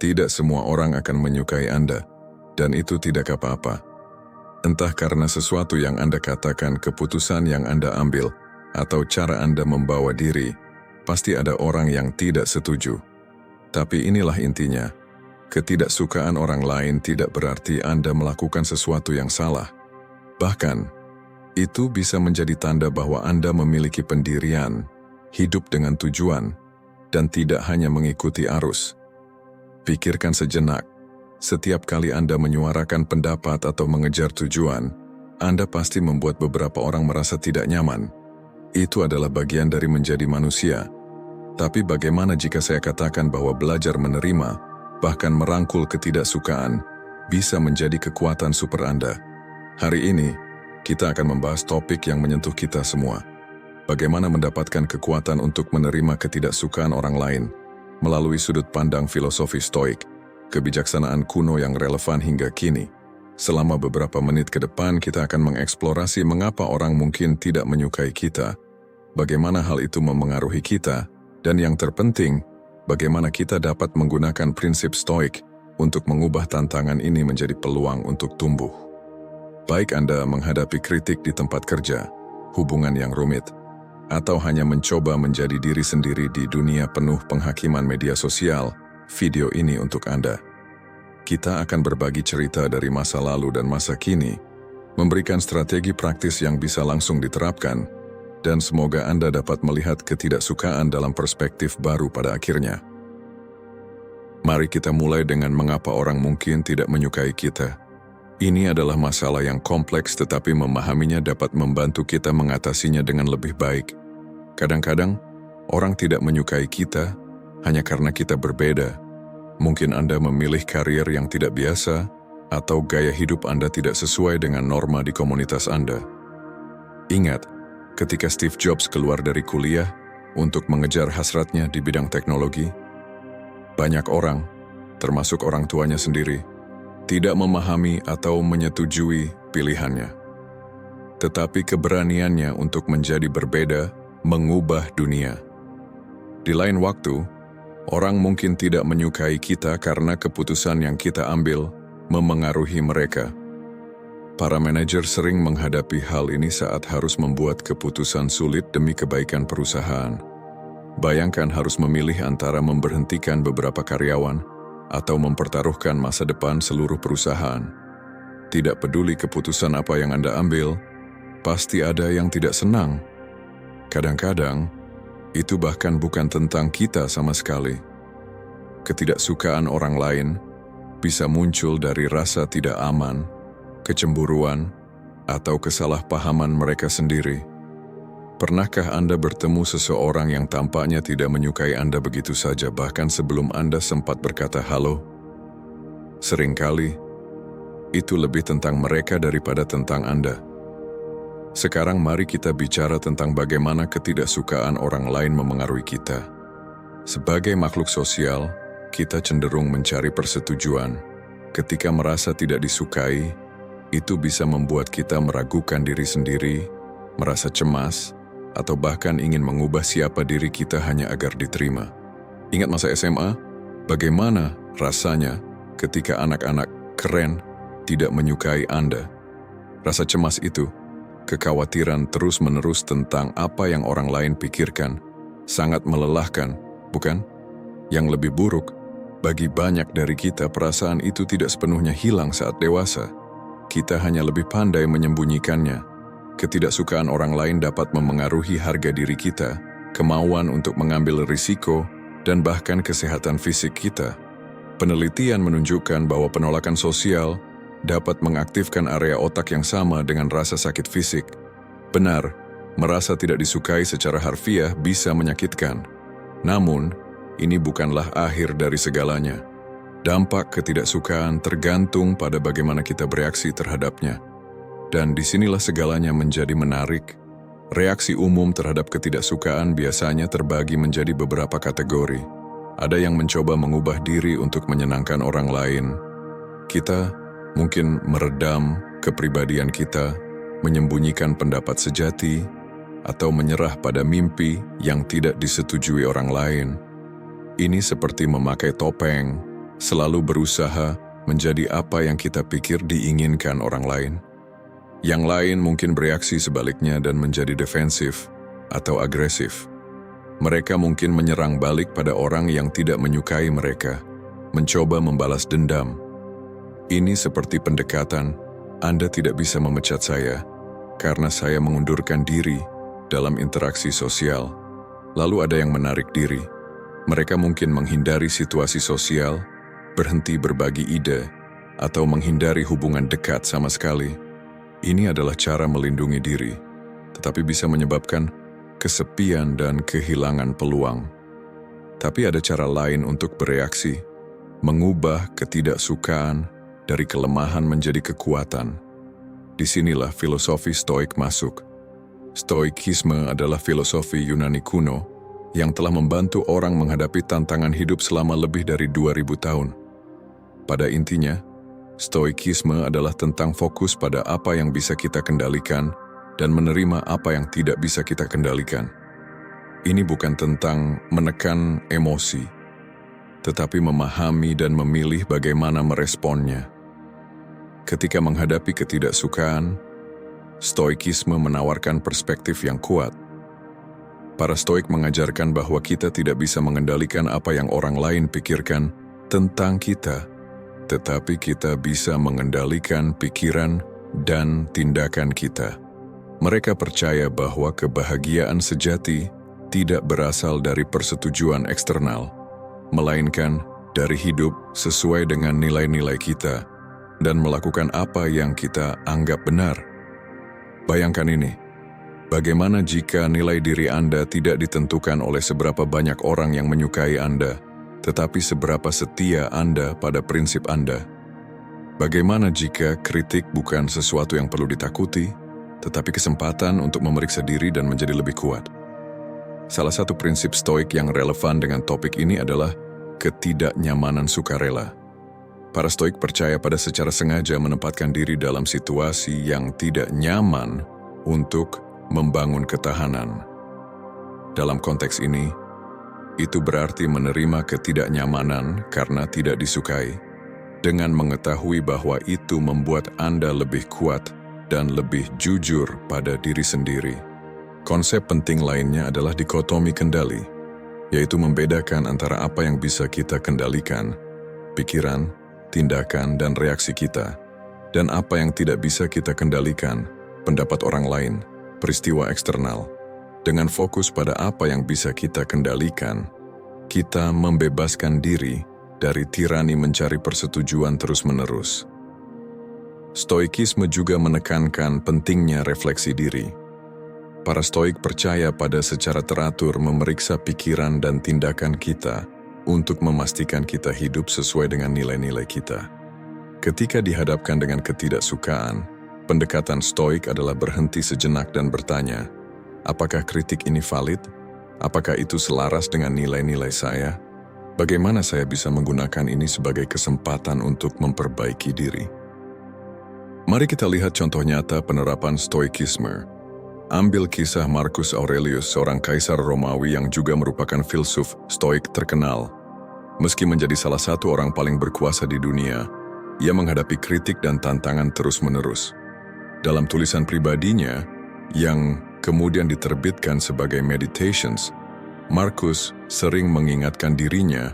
Tidak semua orang akan menyukai Anda, dan itu tidak apa-apa. Entah karena sesuatu yang Anda katakan, keputusan yang Anda ambil, atau cara Anda membawa diri, pasti ada orang yang tidak setuju. Tapi inilah intinya, ketidaksukaan orang lain tidak berarti Anda melakukan sesuatu yang salah. Bahkan, itu bisa menjadi tanda bahwa Anda memiliki pendirian, hidup dengan tujuan, dan tidak hanya mengikuti arus. Pikirkan sejenak, setiap kali Anda menyuarakan pendapat atau mengejar tujuan, Anda pasti membuat beberapa orang merasa tidak nyaman. Itu adalah bagian dari menjadi manusia. Tapi bagaimana jika saya katakan bahwa belajar menerima, bahkan merangkul ketidaksukaan, bisa menjadi kekuatan super Anda? Hari ini, kita akan membahas topik yang menyentuh kita semua. Bagaimana mendapatkan kekuatan untuk menerima ketidaksukaan orang lain, melalui sudut pandang filosofi Stoik, kebijaksanaan kuno yang relevan hingga kini. Selama beberapa menit ke depan, kita akan mengeksplorasi mengapa orang mungkin tidak menyukai kita, bagaimana hal itu memengaruhi kita, dan yang terpenting, bagaimana kita dapat menggunakan prinsip Stoik untuk mengubah tantangan ini menjadi peluang untuk tumbuh. Baik Anda menghadapi kritik di tempat kerja, hubungan yang rumit, atau hanya mencoba menjadi diri sendiri di dunia penuh penghakiman media sosial, video ini untuk Anda. Kita akan berbagi cerita dari masa lalu dan masa kini, memberikan strategi praktis yang bisa langsung diterapkan, dan semoga Anda dapat melihat ketidaksukaan dalam perspektif baru pada akhirnya. Mari kita mulai dengan mengapa orang mungkin tidak menyukai kita. Ini adalah masalah yang kompleks, tetapi memahaminya dapat membantu kita mengatasinya dengan lebih baik. Kadang-kadang, orang tidak menyukai kita hanya karena kita berbeda. Mungkin Anda memilih karir yang tidak biasa, atau gaya hidup Anda tidak sesuai dengan norma di komunitas Anda. Ingat, ketika Steve Jobs keluar dari kuliah untuk mengejar hasratnya di bidang teknologi, banyak orang, termasuk orang tuanya sendiri, tidak memahami atau menyetujui pilihannya. Tetapi keberaniannya untuk menjadi berbeda mengubah dunia. Di lain waktu, orang mungkin tidak menyukai kita karena keputusan yang kita ambil memengaruhi mereka. Para manajer sering menghadapi hal ini saat harus membuat keputusan sulit demi kebaikan perusahaan. Bayangkan harus memilih antara memberhentikan beberapa karyawan atau mempertaruhkan masa depan seluruh perusahaan. Tidak peduli keputusan apa yang Anda ambil, pasti ada yang tidak senang. Kadang-kadang, itu bahkan bukan tentang kita sama sekali. Ketidaksukaan orang lain bisa muncul dari rasa tidak aman, kecemburuan, atau kesalahpahaman mereka sendiri. Pernahkah Anda bertemu seseorang yang tampaknya tidak menyukai Anda begitu saja, bahkan sebelum Anda sempat berkata halo? Seringkali, itu lebih tentang mereka daripada tentang Anda. Sekarang mari kita bicara tentang bagaimana ketidaksukaan orang lain memengaruhi kita. Sebagai makhluk sosial, kita cenderung mencari persetujuan. Ketika merasa tidak disukai, itu bisa membuat kita meragukan diri sendiri, merasa cemas, atau bahkan ingin mengubah siapa diri kita hanya agar diterima. Ingat masa SMA? Bagaimana rasanya ketika anak-anak keren tidak menyukai Anda? Rasa cemas itu, kekhawatiran terus-menerus tentang apa yang orang lain pikirkan, sangat melelahkan, bukan? Yang lebih buruk, bagi banyak dari kita perasaan itu tidak sepenuhnya hilang saat dewasa. Kita hanya lebih pandai menyembunyikannya. Ketidaksukaan orang lain dapat memengaruhi harga diri kita, kemauan untuk mengambil risiko, dan bahkan kesehatan fisik kita. Penelitian menunjukkan bahwa penolakan sosial dapat mengaktifkan area otak yang sama dengan rasa sakit fisik. Benar, merasa tidak disukai secara harfiah bisa menyakitkan. Namun, ini bukanlah akhir dari segalanya. Dampak ketidaksukaan tergantung pada bagaimana kita bereaksi terhadapnya. Dan disinilah segalanya menjadi menarik. Reaksi umum terhadap ketidaksukaan biasanya terbagi menjadi beberapa kategori. Ada yang mencoba mengubah diri untuk menyenangkan orang lain. Kita mungkin meredam kepribadian kita, menyembunyikan pendapat sejati, atau menyerah pada mimpi yang tidak disetujui orang lain. Ini seperti memakai topeng, Selalu berusaha menjadi apa yang kita pikir diinginkan orang lain. Yang lain mungkin bereaksi sebaliknya dan menjadi defensif atau agresif. Mereka mungkin menyerang balik pada orang yang tidak menyukai mereka, mencoba membalas dendam. Ini seperti pendekatan, Anda tidak bisa memecat saya karena saya mengundurkan diri dalam interaksi sosial. Lalu ada yang menarik diri. Mereka mungkin menghindari situasi sosial, berhenti berbagi ide, atau menghindari hubungan dekat sama sekali. Ini adalah cara melindungi diri, tetapi bisa menyebabkan kesepian dan kehilangan peluang. Tapi ada cara lain untuk bereaksi, mengubah ketidaksukaan dari kelemahan menjadi kekuatan. Disinilah filosofi Stoik masuk. Stoikisme adalah filosofi Yunani kuno yang telah membantu orang menghadapi tantangan hidup selama lebih dari 2000 tahun. Pada intinya, Stoikisme adalah tentang fokus pada apa yang bisa kita kendalikan dan menerima apa yang tidak bisa kita kendalikan. Ini bukan tentang menekan emosi, tetapi memahami dan memilih bagaimana meresponnya. Ketika menghadapi ketidaksukaan, Stoikisme menawarkan perspektif yang kuat. Para Stoik mengajarkan bahwa kita tidak bisa mengendalikan apa yang orang lain pikirkan tentang kita, tetapi kita bisa mengendalikan pikiran dan tindakan kita. Mereka percaya bahwa kebahagiaan sejati tidak berasal dari persetujuan eksternal, melainkan dari hidup sesuai dengan nilai-nilai kita dan melakukan apa yang kita anggap benar. Bayangkan ini, bagaimana jika nilai diri Anda tidak ditentukan oleh seberapa banyak orang yang menyukai Anda, tetapi seberapa setia Anda pada prinsip Anda? Bagaimana jika kritik bukan sesuatu yang perlu ditakuti, tetapi kesempatan untuk memeriksa diri dan menjadi lebih kuat? Salah satu prinsip Stoik yang relevan dengan topik ini adalah ketidaknyamanan sukarela. Para Stoik percaya pada secara sengaja menempatkan diri dalam situasi yang tidak nyaman untuk membangun ketahanan. Dalam konteks ini, itu berarti menerima ketidaknyamanan karena tidak disukai, dengan mengetahui bahwa itu membuat Anda lebih kuat dan lebih jujur pada diri sendiri. Konsep penting lainnya adalah dikotomi kendali, yaitu membedakan antara apa yang bisa kita kendalikan, pikiran, tindakan, dan reaksi kita, dan apa yang tidak bisa kita kendalikan, pendapat orang lain, peristiwa eksternal. Dengan fokus pada apa yang bisa kita kendalikan, kita membebaskan diri dari tirani mencari persetujuan terus-menerus. Stoikisme juga menekankan pentingnya refleksi diri. Para Stoik percaya pada secara teratur memeriksa pikiran dan tindakan kita untuk memastikan kita hidup sesuai dengan nilai-nilai kita. Ketika dihadapkan dengan ketidaksukaan, pendekatan Stoik adalah berhenti sejenak dan bertanya, apakah kritik ini valid? Apakah itu selaras dengan nilai-nilai saya? Bagaimana saya bisa menggunakan ini sebagai kesempatan untuk memperbaiki diri? Mari kita lihat contoh nyata penerapan Stoikisme. Ambil kisah Marcus Aurelius, seorang kaisar Romawi yang juga merupakan filsuf Stoik terkenal. Meski menjadi salah satu orang paling berkuasa di dunia, ia menghadapi kritik dan tantangan terus-menerus. Dalam tulisan pribadinya, yang kemudian diterbitkan sebagai Meditations, Marcus sering mengingatkan dirinya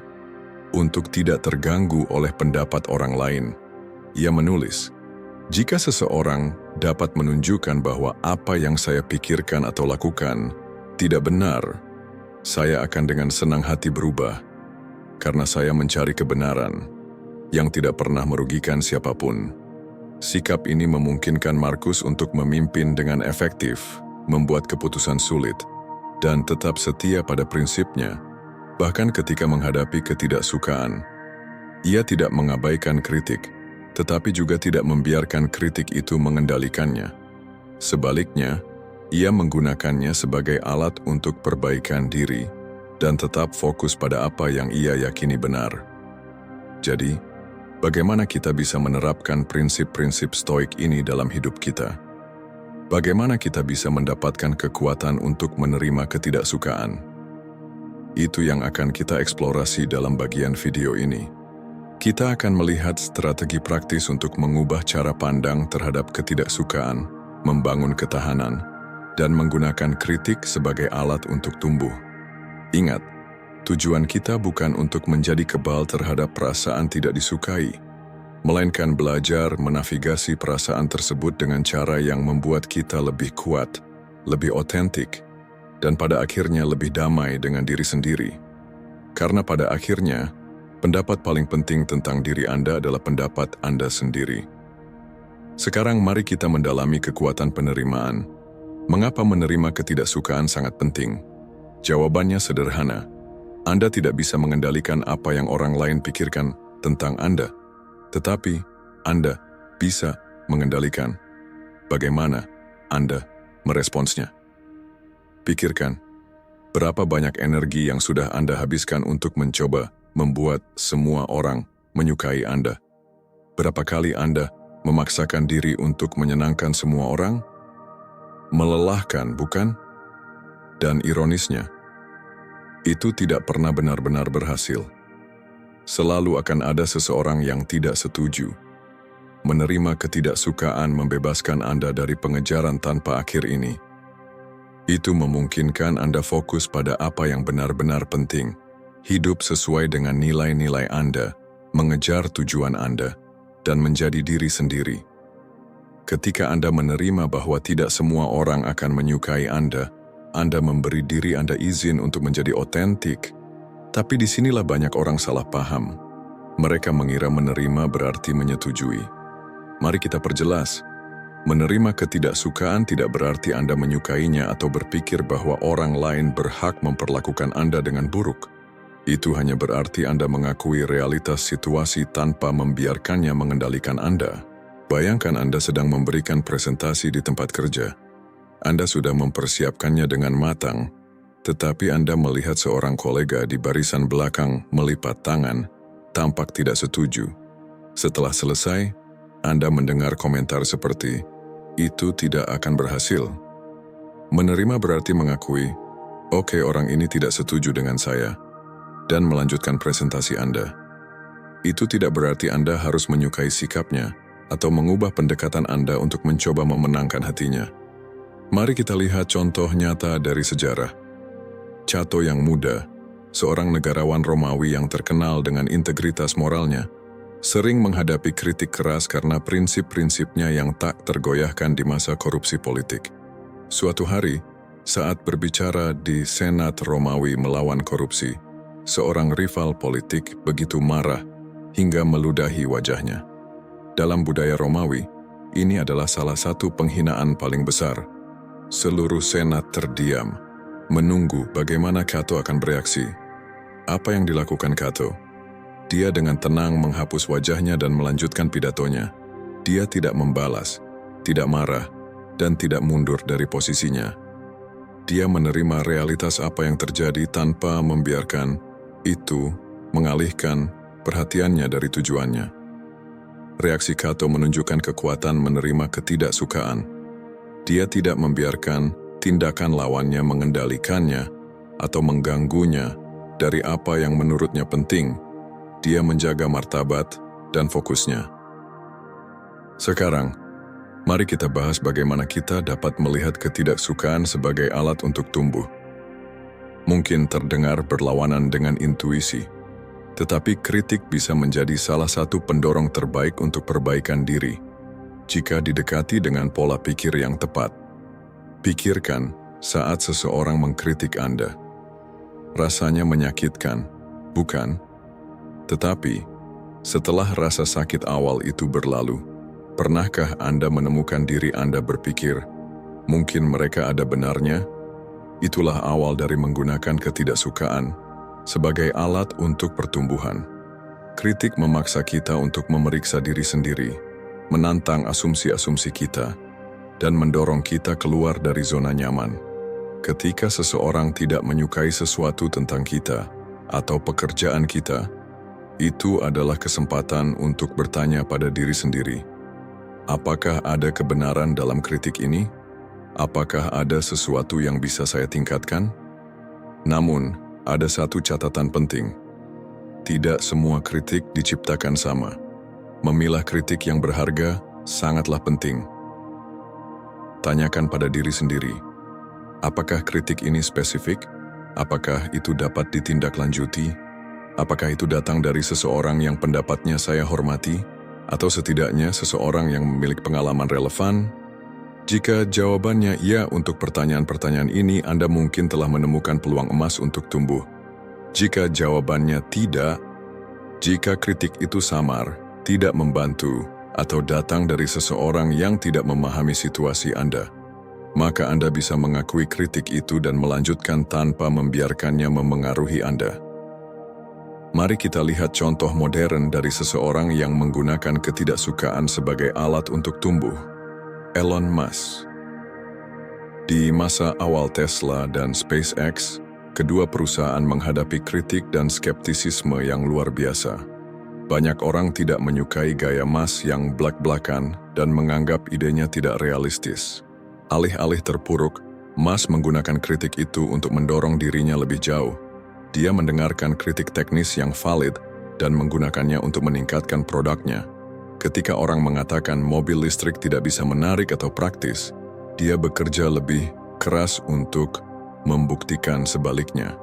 untuk tidak terganggu oleh pendapat orang lain. Ia menulis, "Jika seseorang dapat menunjukkan bahwa apa yang saya pikirkan atau lakukan tidak benar, saya akan dengan senang hati berubah, karena saya mencari kebenaran yang tidak pernah merugikan siapapun." Sikap ini memungkinkan Marcus untuk memimpin dengan efektif, membuat keputusan sulit, dan tetap setia pada prinsipnya, bahkan ketika menghadapi ketidaksukaan. Ia tidak mengabaikan kritik, tetapi juga tidak membiarkan kritik itu mengendalikannya. Sebaliknya, ia menggunakannya sebagai alat untuk perbaikan diri, dan tetap fokus pada apa yang ia yakini benar. Jadi, bagaimana kita bisa menerapkan prinsip-prinsip Stoik ini dalam hidup kita? Bagaimana kita bisa mendapatkan kekuatan untuk menerima ketidaksukaan? Itu yang akan kita eksplorasi dalam bagian video ini. Kita akan melihat strategi praktis untuk mengubah cara pandang terhadap ketidaksukaan, membangun ketahanan, dan menggunakan kritik sebagai alat untuk tumbuh. Ingat, tujuan kita bukan untuk menjadi kebal terhadap perasaan tidak disukai, melainkan belajar menavigasi perasaan tersebut dengan cara yang membuat kita lebih kuat, lebih otentik, dan pada akhirnya lebih damai dengan diri sendiri. Karena pada akhirnya, pendapat paling penting tentang diri Anda adalah pendapat Anda sendiri. Sekarang mari kita mendalami kekuatan penerimaan. Mengapa menerima ketidaksukaan sangat penting? Jawabannya sederhana. Anda tidak bisa mengendalikan apa yang orang lain pikirkan tentang Anda, tetapi Anda bisa mengendalikan bagaimana Anda meresponsnya. Pikirkan, berapa banyak energi yang sudah Anda habiskan untuk mencoba membuat semua orang menyukai Anda? Berapa kali Anda memaksakan diri untuk menyenangkan semua orang? Melelahkan, bukan? Dan ironisnya, itu tidak pernah benar-benar berhasil. Selalu akan ada seseorang yang tidak setuju. Menerima ketidaksukaan membebaskan Anda dari pengejaran tanpa akhir ini. Itu memungkinkan Anda fokus pada apa yang benar-benar penting, hidup sesuai dengan nilai-nilai Anda, mengejar tujuan Anda, dan menjadi diri sendiri. Ketika Anda menerima bahwa tidak semua orang akan menyukai Anda memberi diri Anda izin untuk menjadi otentik. Tapi disinilah banyak orang salah paham. Mereka mengira menerima berarti menyetujui. Mari kita perjelas. Menerima ketidaksukaan tidak berarti Anda menyukainya atau berpikir bahwa orang lain berhak memperlakukan Anda dengan buruk. Itu hanya berarti Anda mengakui realitas situasi tanpa membiarkannya mengendalikan Anda. Bayangkan Anda sedang memberikan presentasi di tempat kerja. Anda sudah mempersiapkannya dengan matang, tetapi Anda melihat seorang kolega di barisan belakang melipat tangan, tampak tidak setuju. Setelah selesai, Anda mendengar komentar seperti, "Itu tidak akan berhasil." Menerima berarti mengakui, "Oke, orang ini tidak setuju dengan saya," dan melanjutkan presentasi Anda. Itu tidak berarti Anda harus menyukai sikapnya atau mengubah pendekatan Anda untuk mencoba memenangkan hatinya. Mari kita lihat contoh nyata dari sejarah. Cato yang muda, seorang negarawan Romawi yang terkenal dengan integritas moralnya, sering menghadapi kritik keras karena prinsip-prinsipnya yang tak tergoyahkan di masa korupsi politik. Suatu hari, saat berbicara di Senat Romawi melawan korupsi, seorang rival politik begitu marah hingga meludahi wajahnya. Dalam budaya Romawi, ini adalah salah satu penghinaan paling besar. Seluruh senat terdiam, menunggu bagaimana Cato akan bereaksi. Apa yang dilakukan Cato? Dia dengan tenang menghapus wajahnya dan melanjutkan pidatonya. Dia tidak membalas, tidak marah, dan tidak mundur dari posisinya. Dia menerima realitas apa yang terjadi tanpa membiarkan itu mengalihkan perhatiannya dari tujuannya. Reaksi Cato menunjukkan kekuatan menerima ketidaksukaan. Dia tidak membiarkan tindakan lawannya mengendalikannya atau mengganggunya dari apa yang menurutnya penting. Dia menjaga martabat dan fokusnya. Sekarang, mari kita bahas bagaimana kita dapat melihat ketidaksukaan sebagai alat untuk tumbuh. Mungkin terdengar berlawanan dengan intuisi, tetapi kritik bisa menjadi salah satu pendorong terbaik untuk perbaikan diri. Jika didekati dengan pola pikir yang tepat. Pikirkan saat seseorang mengkritik Anda. Rasanya menyakitkan, bukan? Tetapi, setelah rasa sakit awal itu berlalu, pernahkah Anda menemukan diri Anda berpikir, mungkin mereka ada benarnya? Itulah awal dari menggunakan ketidaksukaan sebagai alat untuk pertumbuhan. Kritik memaksa kita untuk memeriksa diri sendiri, menantang asumsi-asumsi kita, dan mendorong kita keluar dari zona nyaman. Ketika seseorang tidak menyukai sesuatu tentang kita atau pekerjaan kita, itu adalah kesempatan untuk bertanya pada diri sendiri. Apakah ada kebenaran dalam kritik ini? Apakah ada sesuatu yang bisa saya tingkatkan? Namun, ada satu catatan penting. Tidak semua kritik diciptakan sama. Memilah kritik yang berharga sangatlah penting. Tanyakan pada diri sendiri, apakah kritik ini spesifik? Apakah itu dapat ditindaklanjuti? Apakah itu datang dari seseorang yang pendapatnya saya hormati? Atau setidaknya seseorang yang memiliki pengalaman relevan? Jika jawabannya ya untuk pertanyaan-pertanyaan ini, Anda mungkin telah menemukan peluang emas untuk tumbuh. Jika jawabannya tidak, jika kritik itu samar, tidak membantu, atau datang dari seseorang yang tidak memahami situasi Anda, maka Anda bisa mengakui kritik itu dan melanjutkan tanpa membiarkannya memengaruhi Anda. Mari kita lihat contoh modern dari seseorang yang menggunakan ketidaksukaan sebagai alat untuk tumbuh. Elon Musk. Di masa awal Tesla dan SpaceX, kedua perusahaan menghadapi kritik dan skeptisisme yang luar biasa. Banyak orang tidak menyukai gaya Musk yang blak-blakan dan menganggap idenya tidak realistis. Alih-alih terpuruk, Musk menggunakan kritik itu untuk mendorong dirinya lebih jauh. Dia mendengarkan kritik teknis yang valid dan menggunakannya untuk meningkatkan produknya. Ketika orang mengatakan mobil listrik tidak bisa menarik atau praktis, dia bekerja lebih keras untuk membuktikan sebaliknya.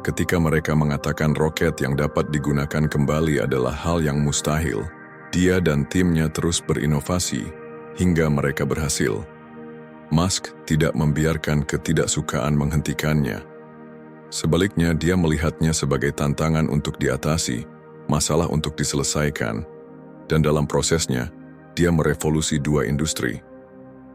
Ketika mereka mengatakan roket yang dapat digunakan kembali adalah hal yang mustahil, dia dan timnya terus berinovasi hingga mereka berhasil. Musk tidak membiarkan ketidaksukaan menghentikannya. Sebaliknya, dia melihatnya sebagai tantangan untuk diatasi, masalah untuk diselesaikan, dan dalam prosesnya, dia merevolusi dua industri.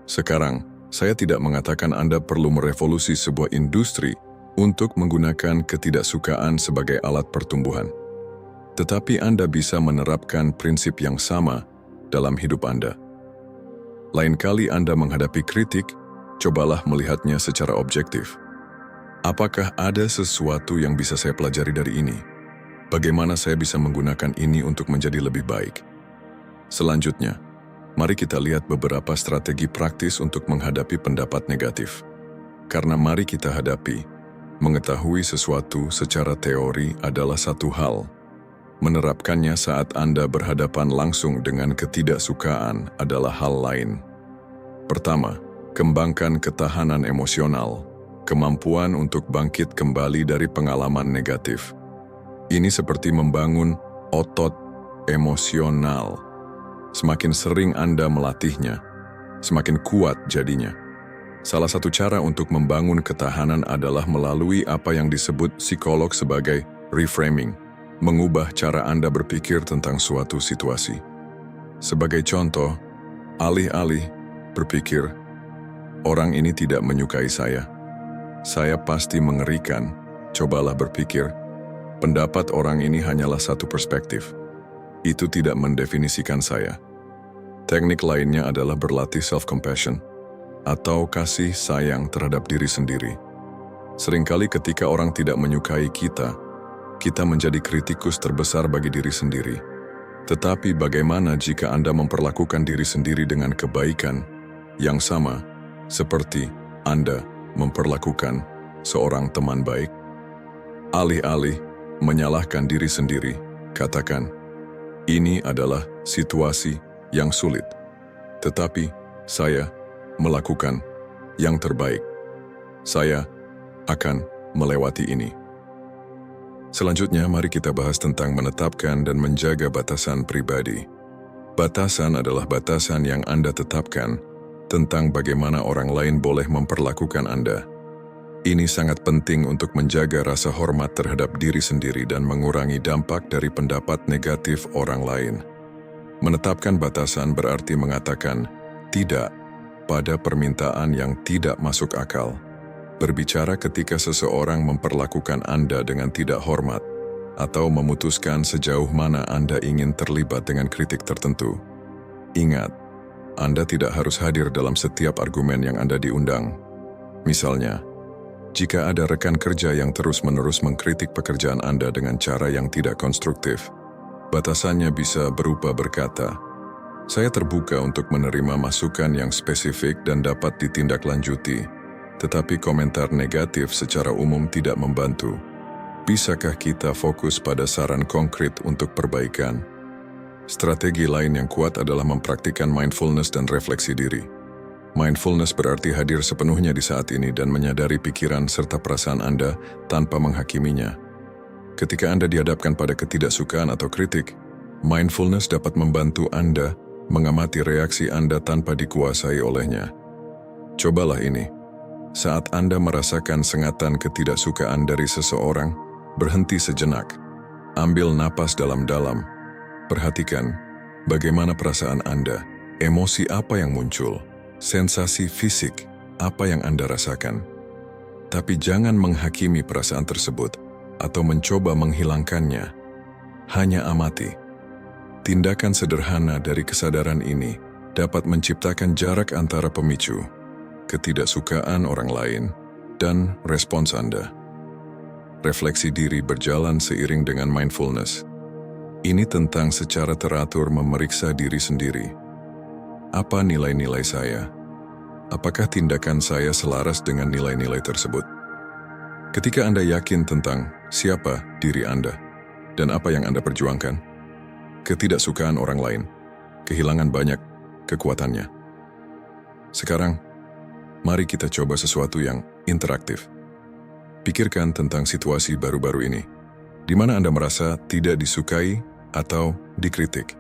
Sekarang, saya tidak mengatakan Anda perlu merevolusi sebuah industri untuk menggunakan ketidaksukaan sebagai alat pertumbuhan. Tetapi Anda bisa menerapkan prinsip yang sama dalam hidup Anda. Lain kali Anda menghadapi kritik, cobalah melihatnya secara objektif. Apakah ada sesuatu yang bisa saya pelajari dari ini? Bagaimana saya bisa menggunakan ini untuk menjadi lebih baik? Selanjutnya, mari kita lihat beberapa strategi praktis untuk menghadapi pendapat negatif. Karena mari kita hadapi, mengetahui sesuatu secara teori adalah satu hal. Menerapkannya saat Anda berhadapan langsung dengan ketidaksukaan adalah hal lain. Pertama, kembangkan ketahanan emosional, kemampuan untuk bangkit kembali dari pengalaman negatif. Ini seperti membangun otot emosional. Semakin sering Anda melatihnya, semakin kuat jadinya. Salah satu cara untuk membangun ketahanan adalah melalui apa yang disebut psikolog sebagai reframing, mengubah cara Anda berpikir tentang suatu situasi. Sebagai contoh, alih-alih berpikir, orang ini tidak menyukai saya pasti mengerikan, cobalah berpikir, pendapat orang ini hanyalah satu perspektif. Itu tidak mendefinisikan saya. Teknik lainnya adalah berlatih self-compassion, atau kasih sayang terhadap diri sendiri. Seringkali ketika orang tidak menyukai kita menjadi kritikus terbesar bagi diri sendiri. Tetapi bagaimana jika Anda memperlakukan diri sendiri dengan kebaikan yang sama seperti Anda memperlakukan seorang teman baik? Alih-alih menyalahkan diri sendiri, katakan, ini adalah situasi yang sulit, tetapi saya melakukan yang terbaik. Saya akan melewati ini. Selanjutnya, mari kita bahas tentang menetapkan dan menjaga batasan pribadi. Batasan adalah batasan yang Anda tetapkan tentang bagaimana orang lain boleh memperlakukan Anda. Ini sangat penting untuk menjaga rasa hormat terhadap diri sendiri dan mengurangi dampak dari pendapat negatif orang lain. Menetapkan batasan berarti mengatakan tidak pada permintaan yang tidak masuk akal. Berbicara ketika seseorang memperlakukan Anda dengan tidak hormat, atau memutuskan sejauh mana Anda ingin terlibat dengan kritik tertentu. Ingat, Anda tidak harus hadir dalam setiap argumen yang Anda diundang. Misalnya, jika ada rekan kerja yang terus-menerus mengkritik pekerjaan Anda dengan cara yang tidak konstruktif, batasannya bisa berupa berkata, saya terbuka untuk menerima masukan yang spesifik dan dapat ditindaklanjuti, tetapi komentar negatif secara umum tidak membantu. Bisakah kita fokus pada saran konkret untuk perbaikan? Strategi lain yang kuat adalah mempraktikkan mindfulness dan refleksi diri. Mindfulness berarti hadir sepenuhnya di saat ini dan menyadari pikiran serta perasaan Anda tanpa menghakiminya. Ketika Anda dihadapkan pada ketidaksukaan atau kritik, mindfulness dapat membantu Anda mengamati reaksi Anda tanpa dikuasai olehnya. Cobalah ini. Saat Anda merasakan sengatan ketidaksukaan dari seseorang, berhenti sejenak. Ambil napas dalam-dalam. Perhatikan bagaimana perasaan Anda, emosi apa yang muncul, sensasi fisik apa yang Anda rasakan. Tapi jangan menghakimi perasaan tersebut atau mencoba menghilangkannya. Hanya amati. Tindakan sederhana dari kesadaran ini dapat menciptakan jarak antara pemicu, ketidaksukaan orang lain, dan respons Anda. Refleksi diri berjalan seiring dengan mindfulness. Ini tentang secara teratur memeriksa diri sendiri. Apa nilai-nilai saya? Apakah tindakan saya selaras dengan nilai-nilai tersebut? Ketika Anda yakin tentang siapa diri Anda dan apa yang Anda perjuangkan, ketidaksukaan orang lain kehilangan banyak kekuatannya. Sekarang, mari kita coba sesuatu yang interaktif. Pikirkan tentang situasi baru-baru ini, di mana Anda merasa tidak disukai atau dikritik.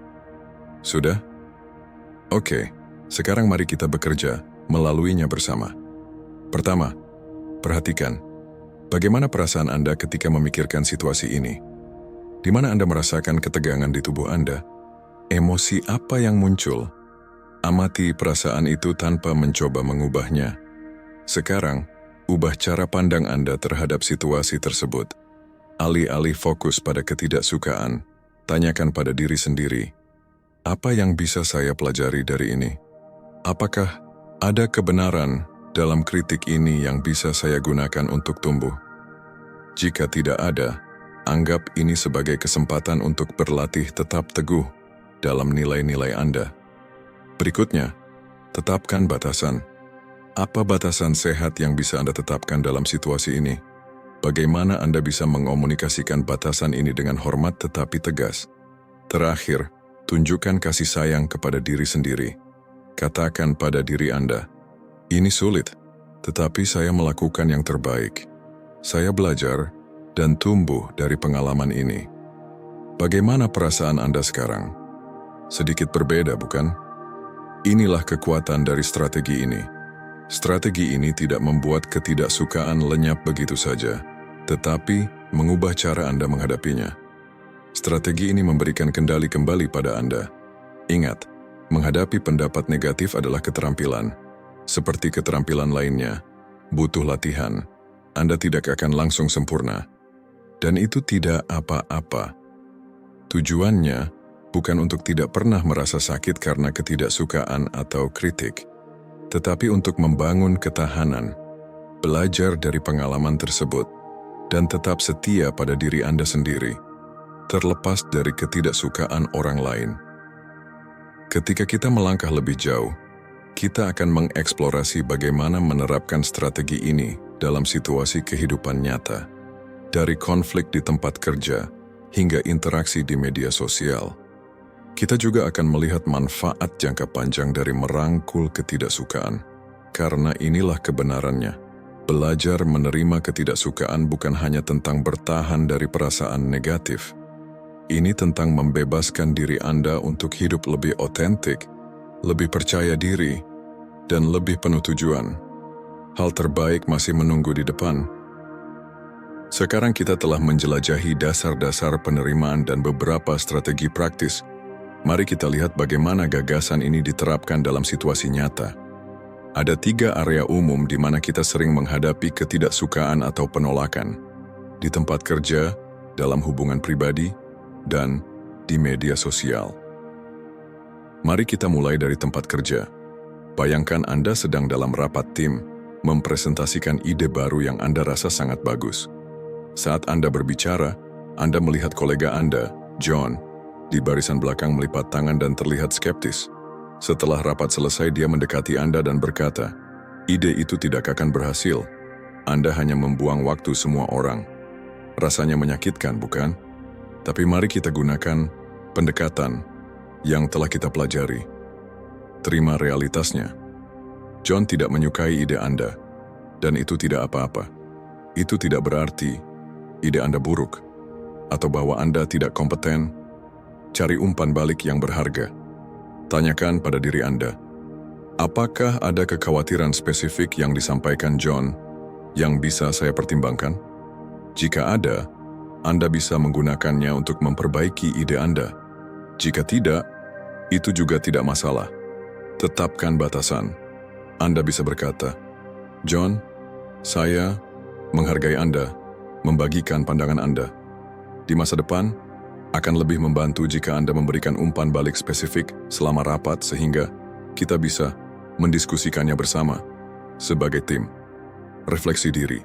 Sudah? Oke, sekarang mari kita bekerja melaluinya bersama. Pertama, perhatikan bagaimana perasaan Anda ketika memikirkan situasi ini. Di mana Anda merasakan ketegangan di tubuh Anda? Emosi apa yang muncul? Amati perasaan itu tanpa mencoba mengubahnya. Sekarang, ubah cara pandang Anda terhadap situasi tersebut. Alih-alih fokus pada ketidaksukaan, tanyakan pada diri sendiri, apa yang bisa saya pelajari dari ini? Apakah ada kebenaran dalam kritik ini yang bisa saya gunakan untuk tumbuh? Jika tidak ada, anggap ini sebagai kesempatan untuk berlatih tetap teguh dalam nilai-nilai Anda. Berikutnya, tetapkan batasan. Apa batasan sehat yang bisa Anda tetapkan dalam situasi ini? Bagaimana Anda bisa mengomunikasikan batasan ini dengan hormat tetapi tegas? Terakhir, tunjukkan kasih sayang kepada diri sendiri. Katakan pada diri Anda, ini sulit, tetapi saya melakukan yang terbaik. Saya belajar dan tumbuh dari pengalaman ini. Bagaimana perasaan Anda sekarang? Sedikit berbeda, bukan? Inilah kekuatan dari strategi ini. Strategi ini tidak membuat ketidaksukaan lenyap begitu saja, tetapi mengubah cara Anda menghadapinya. Strategi ini memberikan kendali kembali pada Anda. Ingat, menghadapi pendapat negatif adalah keterampilan. Seperti keterampilan lainnya, butuh latihan. Anda tidak akan langsung sempurna. Dan itu tidak apa-apa. Tujuannya bukan untuk tidak pernah merasa sakit karena ketidaksukaan atau kritik, tetapi untuk membangun ketahanan, belajar dari pengalaman tersebut, dan tetap setia pada diri Anda sendiri, terlepas dari ketidaksukaan orang lain. Ketika kita melangkah lebih jauh, kita akan mengeksplorasi bagaimana menerapkan strategi ini dalam situasi kehidupan nyata, dari konflik di tempat kerja hingga interaksi di media sosial. Kita juga akan melihat manfaat jangka panjang dari merangkul ketidaksukaan, karena inilah kebenarannya. Belajar menerima ketidaksukaan bukan hanya tentang bertahan dari perasaan negatif. Ini tentang membebaskan diri Anda untuk hidup lebih otentik, lebih percaya diri, dan lebih penuh tujuan. Hal terbaik masih menunggu di depan. Sekarang kita telah menjelajahi dasar-dasar penerimaan dan beberapa strategi praktis. Mari kita lihat bagaimana gagasan ini diterapkan dalam situasi nyata. Ada 3 area umum di mana kita sering menghadapi ketidaksukaan atau penolakan. Di tempat kerja, dalam hubungan pribadi, dan di media sosial. Mari kita mulai dari tempat kerja. Bayangkan Anda sedang dalam rapat tim, mempresentasikan ide baru yang Anda rasa sangat bagus. Saat Anda berbicara, Anda melihat kolega Anda, John, di barisan belakang melipat tangan dan terlihat skeptis. Setelah rapat selesai, dia mendekati Anda dan berkata, "Ide itu tidak akan berhasil. Anda hanya membuang waktu semua orang." Rasanya menyakitkan, bukan? Tapi mari kita gunakan pendekatan yang telah kita pelajari. Terima realitasnya. John tidak menyukai ide Anda, dan itu tidak apa-apa. Itu tidak berarti ide Anda buruk, atau bahwa Anda tidak kompeten. Cari umpan balik yang berharga. Tanyakan pada diri Anda, apakah ada kekhawatiran spesifik yang disampaikan John yang bisa saya pertimbangkan? Jika ada, Anda bisa menggunakannya untuk memperbaiki ide Anda. Jika tidak, itu juga tidak masalah. Tetapkan batasan. Anda bisa berkata, John, saya menghargai Anda, membagikan pandangan Anda. Di masa depan, akan lebih membantu jika Anda memberikan umpan balik spesifik selama rapat sehingga kita bisa mendiskusikannya bersama sebagai tim. Refleksi diri.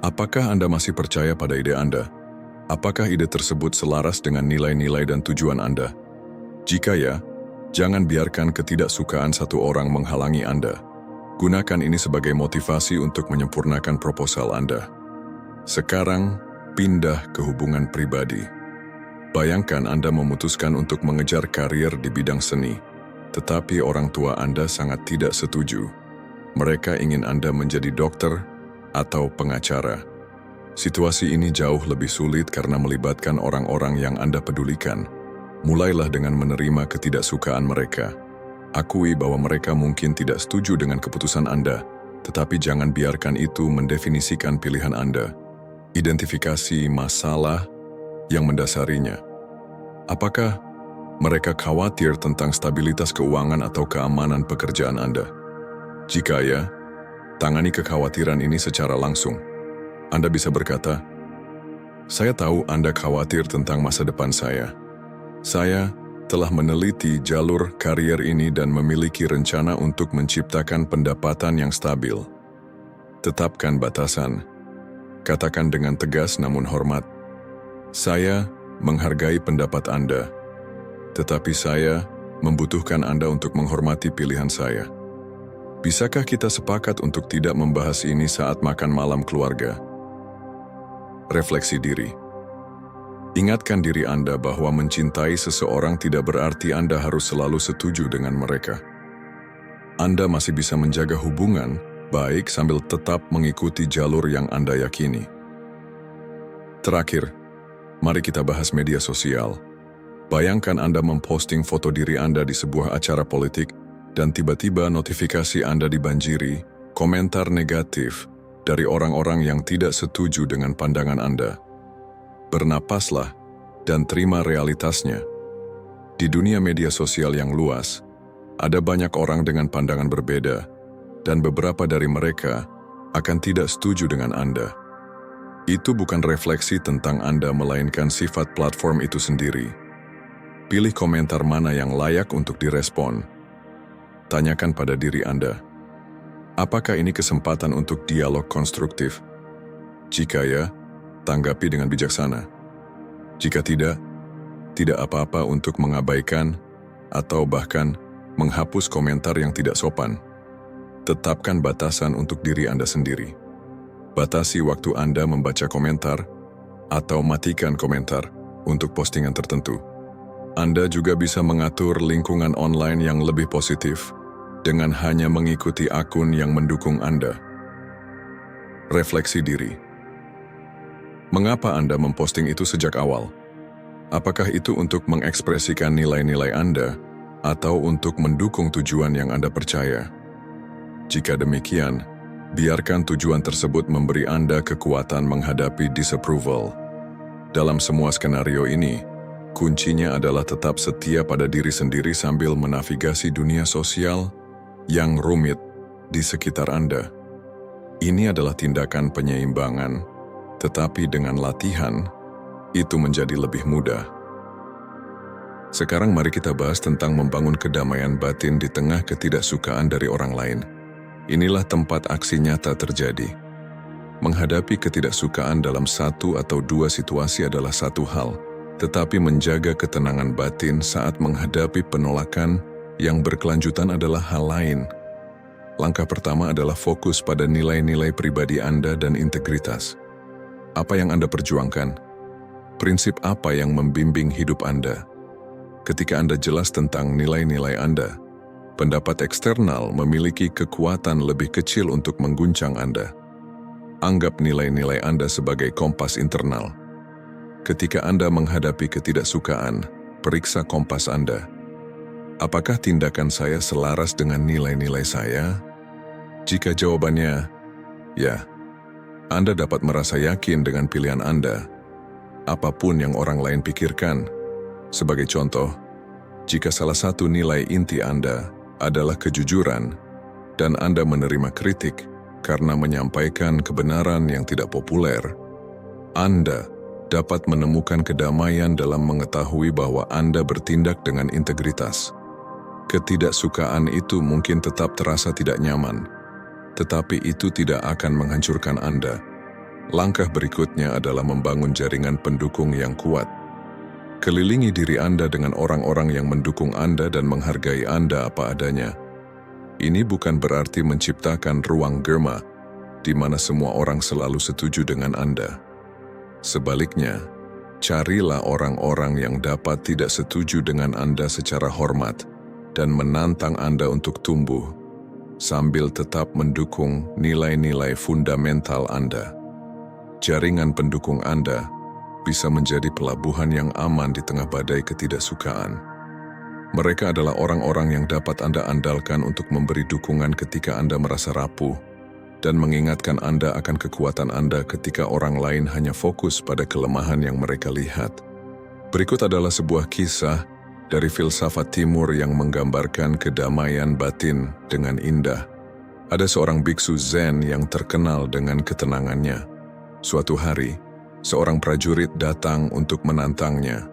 Apakah Anda masih percaya pada ide Anda? Apakah ide tersebut selaras dengan nilai-nilai dan tujuan Anda? Jika ya, jangan biarkan ketidaksukaan satu orang menghalangi Anda. Gunakan ini sebagai motivasi untuk menyempurnakan proposal Anda. Sekarang, pindah ke hubungan pribadi. Bayangkan Anda memutuskan untuk mengejar karir di bidang seni, tetapi orang tua Anda sangat tidak setuju. Mereka ingin Anda menjadi dokter atau pengacara. Situasi ini jauh lebih sulit karena melibatkan orang-orang yang Anda pedulikan. Mulailah dengan menerima ketidaksukaan mereka. Akui bahwa mereka mungkin tidak setuju dengan keputusan Anda, tetapi jangan biarkan itu mendefinisikan pilihan Anda. Identifikasi masalah yang mendasarinya. Apakah mereka khawatir tentang stabilitas keuangan atau keamanan pekerjaan Anda? Jika ya, tangani kekhawatiran ini secara langsung. Anda bisa berkata, saya tahu Anda khawatir tentang masa depan saya. Saya telah meneliti jalur karier ini dan memiliki rencana untuk menciptakan pendapatan yang stabil. Tetapkan batasan. Katakan dengan tegas namun hormat, saya menghargai pendapat Anda, tetapi saya membutuhkan Anda untuk menghormati pilihan saya. Bisakah kita sepakat untuk tidak membahas ini saat makan malam keluarga? Refleksi diri. Ingatkan diri Anda bahwa mencintai seseorang tidak berarti Anda harus selalu setuju dengan mereka. Anda masih bisa menjaga hubungan baik sambil tetap mengikuti jalur yang Anda yakini. Terakhir, mari kita bahas media sosial. Bayangkan Anda memposting foto diri Anda di sebuah acara politik dan tiba-tiba notifikasi Anda dibanjiri komentar negatif dari orang-orang yang tidak setuju dengan pandangan Anda. Bernapaslah dan terima realitasnya. Di dunia media sosial yang luas, ada banyak orang dengan pandangan berbeda, dan beberapa dari mereka akan tidak setuju dengan Anda. Itu bukan refleksi tentang Anda, melainkan sifat platform itu sendiri. Pilih komentar mana yang layak untuk direspon. Tanyakan pada diri Anda, apakah ini kesempatan untuk dialog konstruktif? Jika ya, tanggapi dengan bijaksana. Jika tidak, tidak apa-apa untuk mengabaikan atau bahkan menghapus komentar yang tidak sopan. Tetapkan batasan untuk diri Anda sendiri. Batasi waktu Anda membaca komentar atau matikan komentar untuk postingan tertentu. Anda juga bisa mengatur lingkungan online yang lebih positif dengan hanya mengikuti akun yang mendukung Anda. Refleksi diri. Mengapa Anda memposting itu sejak awal? Apakah itu untuk mengekspresikan nilai-nilai Anda atau untuk mendukung tujuan yang Anda percaya? Jika demikian, biarkan tujuan tersebut memberi Anda kekuatan menghadapi disapproval. Dalam semua skenario ini, kuncinya adalah tetap setia pada diri sendiri sambil menavigasi dunia sosial yang rumit di sekitar Anda. Ini adalah tindakan penyeimbangan, tetapi dengan latihan, itu menjadi lebih mudah. Sekarang mari kita bahas tentang membangun kedamaian batin di tengah ketidaksukaan dari orang lain. Inilah tempat aksi nyata terjadi. Menghadapi ketidaksukaan dalam satu atau dua situasi adalah satu hal, tetapi menjaga ketenangan batin saat menghadapi penolakan yang berkelanjutan adalah hal lain. Langkah pertama adalah fokus pada nilai-nilai pribadi Anda dan integritas. Apa yang Anda perjuangkan? Prinsip apa yang membimbing hidup Anda? Ketika Anda jelas tentang nilai-nilai Anda, pendapat eksternal memiliki kekuatan lebih kecil untuk mengguncang Anda. Anggap nilai-nilai Anda sebagai kompas internal. Ketika Anda menghadapi ketidaksukaan, periksa kompas Anda. Apakah tindakan saya selaras dengan nilai-nilai saya? Jika jawabannya ya, Anda dapat merasa yakin dengan pilihan Anda, apapun yang orang lain pikirkan. Sebagai contoh, jika salah satu nilai inti Anda adalah kejujuran, dan Anda menerima kritik karena menyampaikan kebenaran yang tidak populer, Anda dapat menemukan kedamaian dalam mengetahui bahwa Anda bertindak dengan integritas. Ketidaksukaan itu mungkin tetap terasa tidak nyaman, tetapi itu tidak akan menghancurkan Anda. Langkah berikutnya adalah membangun jaringan pendukung yang kuat. Kelilingi diri Anda dengan orang-orang yang mendukung Anda dan menghargai Anda apa adanya. Ini bukan berarti menciptakan ruang germa, di mana semua orang selalu setuju dengan Anda. Sebaliknya, carilah orang-orang yang dapat tidak setuju dengan Anda secara hormat dan menantang Anda untuk tumbuh, sambil tetap mendukung nilai-nilai fundamental Anda. Jaringan pendukung Anda bisa menjadi pelabuhan yang aman di tengah badai ketidaksukaan. Mereka adalah orang-orang yang dapat Anda andalkan untuk memberi dukungan ketika Anda merasa rapuh, dan mengingatkan Anda akan kekuatan Anda ketika orang lain hanya fokus pada kelemahan yang mereka lihat. Berikut adalah sebuah kisah dari filsafat timur yang menggambarkan kedamaian batin dengan indah. Ada seorang biksu Zen yang terkenal dengan ketenangannya. Suatu hari, seorang prajurit datang untuk menantangnya,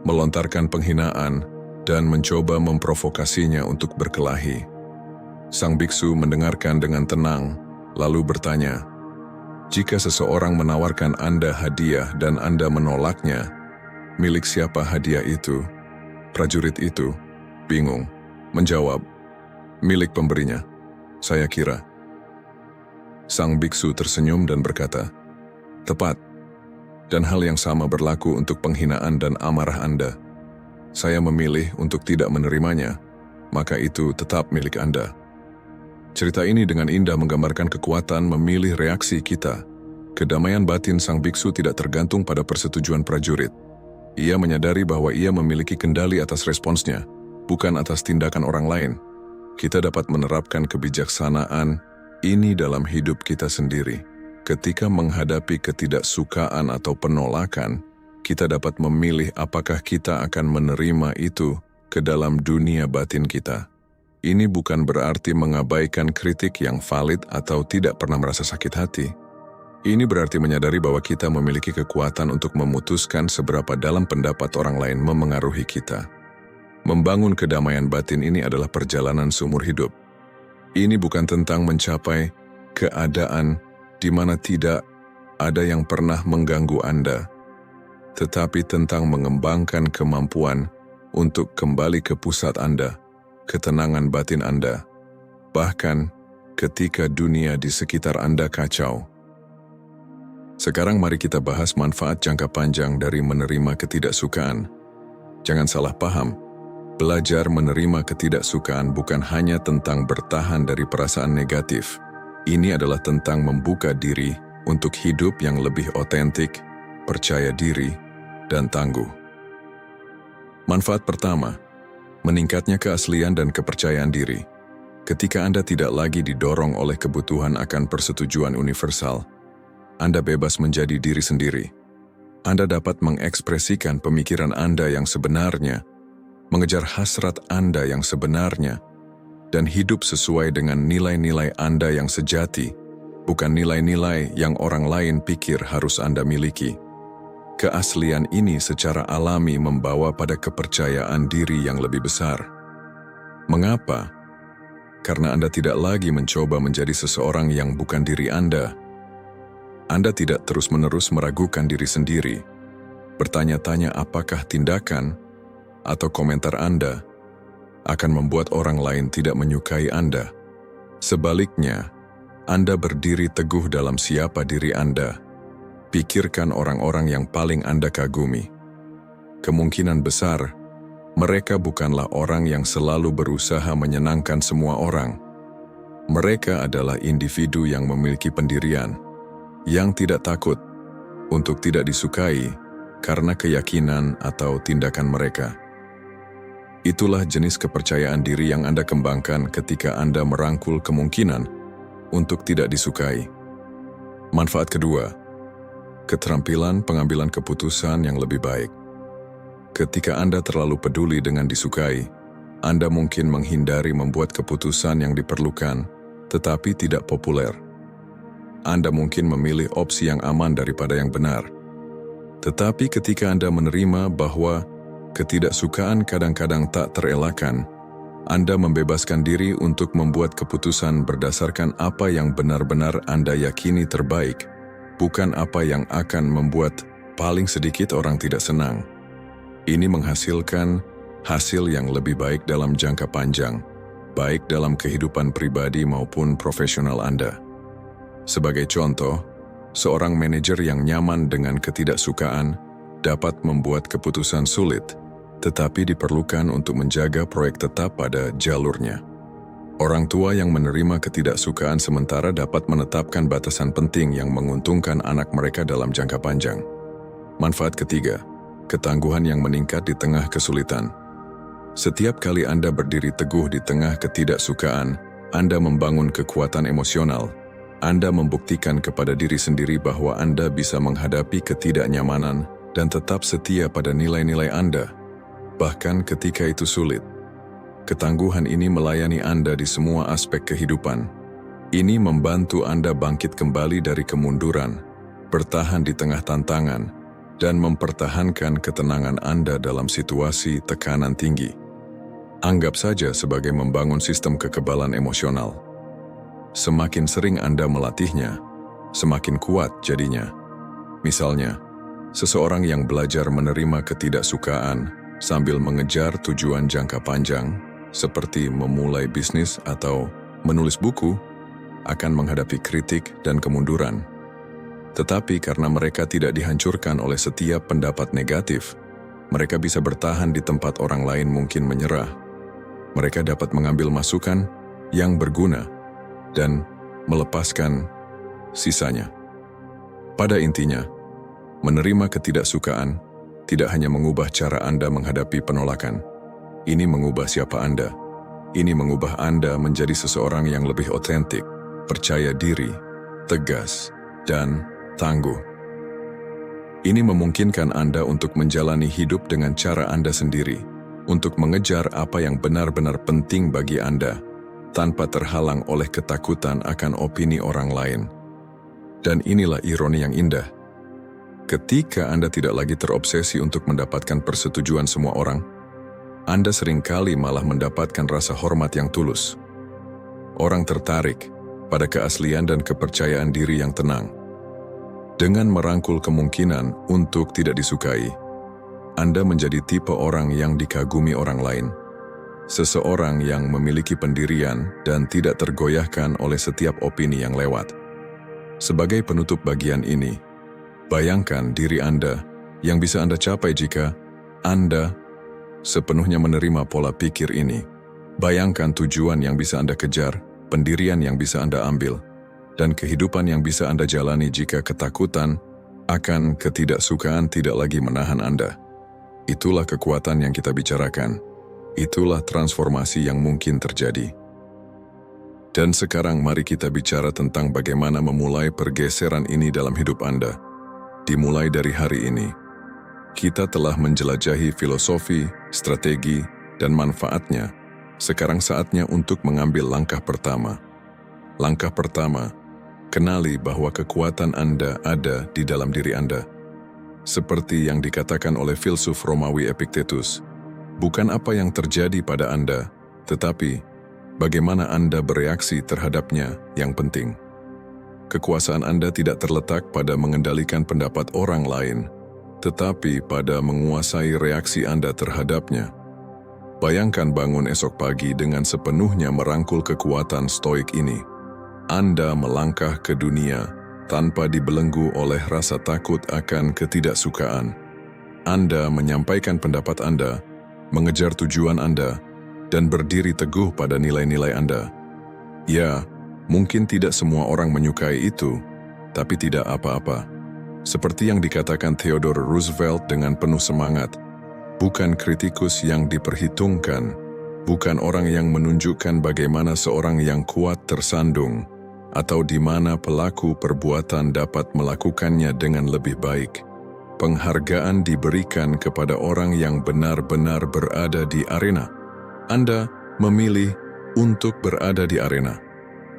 melontarkan penghinaan, dan mencoba memprovokasinya untuk berkelahi. Sang biksu mendengarkan dengan tenang, lalu bertanya, "Jika seseorang menawarkan Anda hadiah dan Anda menolaknya, milik siapa hadiah itu?" Prajurit itu bingung, menjawab, "Milik pemberinya, saya kira." Sang biksu tersenyum dan berkata, "Tepat, dan hal yang sama berlaku untuk penghinaan dan amarah Anda. Saya memilih untuk tidak menerimanya, maka itu tetap milik Anda." Cerita ini dengan indah menggambarkan kekuatan memilih reaksi kita. Kedamaian batin sang biksu tidak tergantung pada persetujuan prajurit. Ia menyadari bahwa ia memiliki kendali atas responsnya, bukan atas tindakan orang lain. Kita dapat menerapkan kebijaksanaan ini dalam hidup kita sendiri. Ketika menghadapi ketidaksukaan atau penolakan, kita dapat memilih apakah kita akan menerima itu ke dalam dunia batin kita. Ini bukan berarti mengabaikan kritik yang valid atau tidak pernah merasa sakit hati. Ini berarti menyadari bahwa kita memiliki kekuatan untuk memutuskan seberapa dalam pendapat orang lain memengaruhi kita. Membangun kedamaian batin ini adalah perjalanan seumur hidup. Ini bukan tentang mencapai keadaan di mana tidak ada yang pernah mengganggu Anda, tetapi tentang mengembangkan kemampuan untuk kembali ke pusat Anda, ketenangan batin Anda, bahkan ketika dunia di sekitar Anda kacau. Sekarang mari kita bahas manfaat jangka panjang dari menerima ketidaksukaan. Jangan salah paham, belajar menerima ketidaksukaan bukan hanya tentang bertahan dari perasaan negatif. Ini adalah tentang membuka diri untuk hidup yang lebih otentik, percaya diri, dan tangguh. Manfaat pertama, meningkatnya keaslian dan kepercayaan diri. Ketika Anda tidak lagi didorong oleh kebutuhan akan persetujuan universal, Anda bebas menjadi diri sendiri. Anda dapat mengekspresikan pemikiran Anda yang sebenarnya, mengejar hasrat Anda yang sebenarnya, dan hidup sesuai dengan nilai-nilai Anda yang sejati, bukan nilai-nilai yang orang lain pikir harus Anda miliki. Keaslian ini secara alami membawa pada kepercayaan diri yang lebih besar. Mengapa? Karena Anda tidak lagi mencoba menjadi seseorang yang bukan diri Anda. Anda tidak terus-menerus meragukan diri sendiri, bertanya-tanya apakah tindakan atau komentar Anda akan membuat orang lain tidak menyukai Anda. Sebaliknya, Anda berdiri teguh dalam siapa diri Anda, Pikirkan orang-orang yang paling Anda kagumi. Kemungkinan besar, mereka bukanlah orang yang selalu berusaha menyenangkan semua orang. Mereka adalah individu yang memiliki pendirian, yang tidak takut untuk tidak disukai karena keyakinan atau tindakan mereka. Itulah jenis kepercayaan diri yang Anda kembangkan ketika Anda merangkul kemungkinan untuk tidak disukai. Manfaat kedua, keterampilan pengambilan keputusan yang lebih baik. Ketika Anda terlalu peduli dengan disukai, Anda mungkin menghindari membuat keputusan yang diperlukan, tetapi tidak populer. Anda mungkin memilih opsi yang aman daripada yang benar. Tetapi ketika Anda menerima bahwa ketidaksukaan kadang-kadang tak terelakkan, Anda membebaskan diri untuk membuat keputusan berdasarkan apa yang benar-benar Anda yakini terbaik, bukan apa yang akan membuat paling sedikit orang tidak senang. Ini menghasilkan hasil yang lebih baik dalam jangka panjang, baik dalam kehidupan pribadi maupun profesional Anda. Sebagai contoh, seorang manajer yang nyaman dengan ketidaksukaan dapat membuat keputusan sulit, tetapi diperlukan untuk menjaga proyek tetap pada jalurnya. Orang tua yang menerima ketidaksukaan sementara dapat menetapkan batasan penting yang menguntungkan anak mereka dalam jangka panjang. Manfaat ketiga, ketangguhan yang meningkat di tengah kesulitan. Setiap kali Anda berdiri teguh di tengah ketidaksukaan, Anda membangun kekuatan emosional. Anda membuktikan kepada diri sendiri bahwa Anda bisa menghadapi ketidaknyamanan dan tetap setia pada nilai-nilai Anda, bahkan ketika itu sulit. Ketangguhan ini melayani Anda di semua aspek kehidupan. Ini membantu Anda bangkit kembali dari kemunduran, bertahan di tengah tantangan, dan mempertahankan ketenangan Anda dalam situasi tekanan tinggi. Anggap saja sebagai membangun sistem kekebalan emosional. Semakin sering Anda melatihnya, semakin kuat jadinya. Misalnya, seseorang yang belajar menerima ketidaksukaan sambil mengejar tujuan jangka panjang, seperti memulai bisnis atau menulis buku, akan menghadapi kritik dan kemunduran. Tetapi karena mereka tidak dihancurkan oleh setiap pendapat negatif, mereka bisa bertahan di tempat orang lain mungkin menyerah. Mereka dapat mengambil masukan yang berguna dan melepaskan sisanya. Pada intinya, menerima ketidaksukaan tidak hanya mengubah cara Anda menghadapi penolakan. Ini mengubah siapa Anda. Ini mengubah Anda menjadi seseorang yang lebih otentik, percaya diri, tegas, dan tangguh. Ini memungkinkan Anda untuk menjalani hidup dengan cara Anda sendiri, untuk mengejar apa yang benar-benar penting bagi Anda, tanpa terhalang oleh ketakutan akan opini orang lain. Dan inilah ironi yang indah. Ketika Anda tidak lagi terobsesi untuk mendapatkan persetujuan semua orang, Anda seringkali malah mendapatkan rasa hormat yang tulus. Orang tertarik pada keaslian dan kepercayaan diri yang tenang. Dengan merangkul kemungkinan untuk tidak disukai, Anda menjadi tipe orang yang dikagumi orang lain. Seseorang yang memiliki pendirian dan tidak tergoyahkan oleh setiap opini yang lewat. Sebagai penutup bagian ini, bayangkan diri Anda yang bisa Anda capai jika Anda sepenuhnya menerima pola pikir ini. Bayangkan tujuan yang bisa Anda kejar, pendirian yang bisa Anda ambil, dan kehidupan yang bisa Anda jalani jika ketakutan akan ketidaksukaan tidak lagi menahan Anda. Itulah kekuatan yang kita bicarakan. Itulah transformasi yang mungkin terjadi. Dan sekarang mari kita bicara tentang bagaimana memulai pergeseran ini dalam hidup Anda. Dimulai dari hari ini, kita telah menjelajahi filosofi, strategi, dan manfaatnya. Sekarang saatnya untuk mengambil langkah pertama. Langkah pertama, kenali bahwa kekuatan Anda ada di dalam diri Anda. Seperti yang dikatakan oleh filsuf Romawi Epictetus, bukan apa yang terjadi pada Anda, tetapi bagaimana Anda bereaksi terhadapnya yang penting. Kekuasaan Anda tidak terletak pada mengendalikan pendapat orang lain, tetapi pada menguasai reaksi Anda terhadapnya. Bayangkan bangun esok pagi dengan sepenuhnya merangkul kekuatan stoik ini. Anda melangkah ke dunia tanpa dibelenggu oleh rasa takut akan ketidaksukaan. Anda menyampaikan pendapat Anda, mengejar tujuan Anda, dan berdiri teguh pada nilai-nilai Anda. Ya, mungkin tidak semua orang menyukai itu, tapi tidak apa-apa. Seperti yang dikatakan Theodore Roosevelt dengan penuh semangat, bukan kritikus yang diperhitungkan, bukan orang yang menunjukkan bagaimana seorang yang kuat tersandung, atau di mana pelaku perbuatan dapat melakukannya dengan lebih baik. Penghargaan diberikan kepada orang yang benar-benar berada di arena. Anda memilih untuk berada di arena.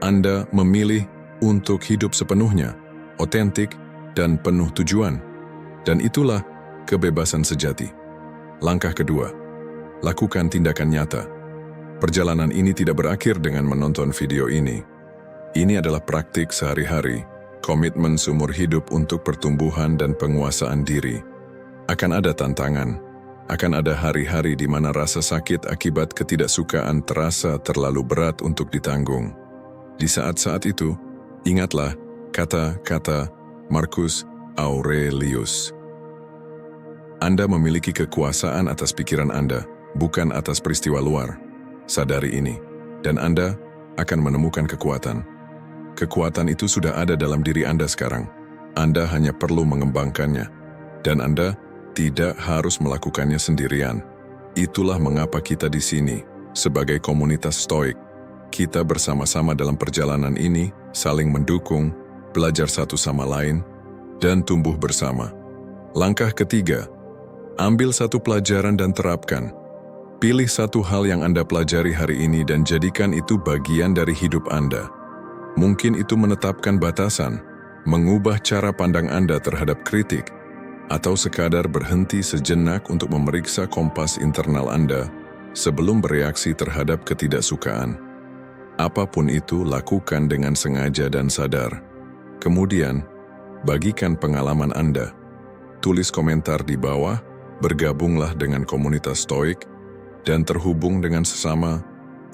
Anda memilih untuk hidup sepenuhnya, otentik, dan penuh tujuan. Dan itulah kebebasan sejati. Langkah kedua, lakukan tindakan nyata. Perjalanan ini tidak berakhir dengan menonton video ini. Ini adalah praktik sehari-hari, komitmen seumur hidup untuk pertumbuhan dan penguasaan diri. Akan ada tantangan, akan ada hari-hari di mana rasa sakit akibat ketidaksukaan terasa terlalu berat untuk ditanggung. Di saat-saat itu, ingatlah kata-kata Marcus Aurelius. Anda memiliki kekuasaan atas pikiran Anda, bukan atas peristiwa luar. Sadari ini, dan Anda akan menemukan kekuatan. Kekuatan itu sudah ada dalam diri Anda sekarang. Anda hanya perlu mengembangkannya, dan Anda tidak harus melakukannya sendirian. Itulah mengapa kita di sini, sebagai komunitas Stoik. Kita bersama-sama dalam perjalanan ini, saling mendukung, belajar satu sama lain, dan tumbuh bersama. Langkah ketiga, ambil satu pelajaran dan terapkan. Pilih satu hal yang Anda pelajari hari ini dan jadikan itu bagian dari hidup Anda. Mungkin itu menetapkan batasan, mengubah cara pandang Anda terhadap kritik, atau sekadar berhenti sejenak untuk memeriksa kompas internal Anda sebelum bereaksi terhadap ketidaksukaan. Apapun itu, lakukan dengan sengaja dan sadar. Kemudian, bagikan pengalaman Anda. Tulis komentar di bawah, bergabunglah dengan komunitas Stoik, dan terhubung dengan sesama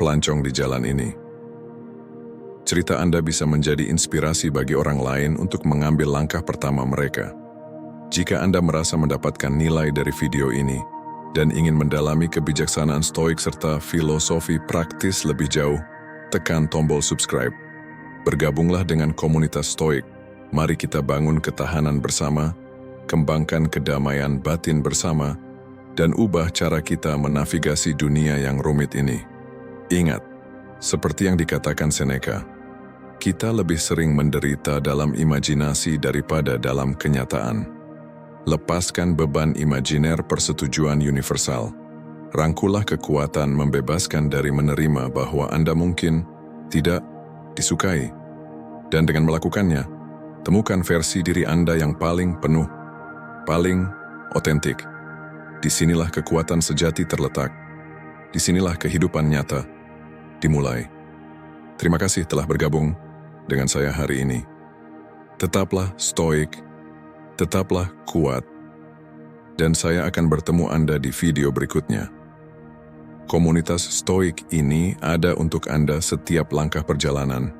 pelancong di jalan ini. Cerita Anda bisa menjadi inspirasi bagi orang lain untuk mengambil langkah pertama mereka. Jika Anda merasa mendapatkan nilai dari video ini, dan ingin mendalami kebijaksanaan Stoik serta filosofi praktis lebih jauh, tekan tombol subscribe. Bergabunglah dengan komunitas Stoik. Mari kita bangun ketahanan bersama, kembangkan kedamaian batin bersama, dan ubah cara kita menavigasi dunia yang rumit ini. Ingat, seperti yang dikatakan Seneca, kita lebih sering menderita dalam imajinasi daripada dalam kenyataan. Lepaskan beban imajiner persetujuan universal. Rangkulah kekuatan membebaskan dari menerima bahwa Anda mungkin tidak disukai. Dan dengan melakukannya, temukan versi diri Anda yang paling penuh, paling otentik. Disinilah kekuatan sejati terletak. Disinilah kehidupan nyata dimulai. Terima kasih telah bergabung dengan saya hari ini. Tetaplah stoik, tetaplah kuat, dan saya akan bertemu Anda di video berikutnya. Komunitas Stoik ini ada untuk Anda setiap langkah perjalanan.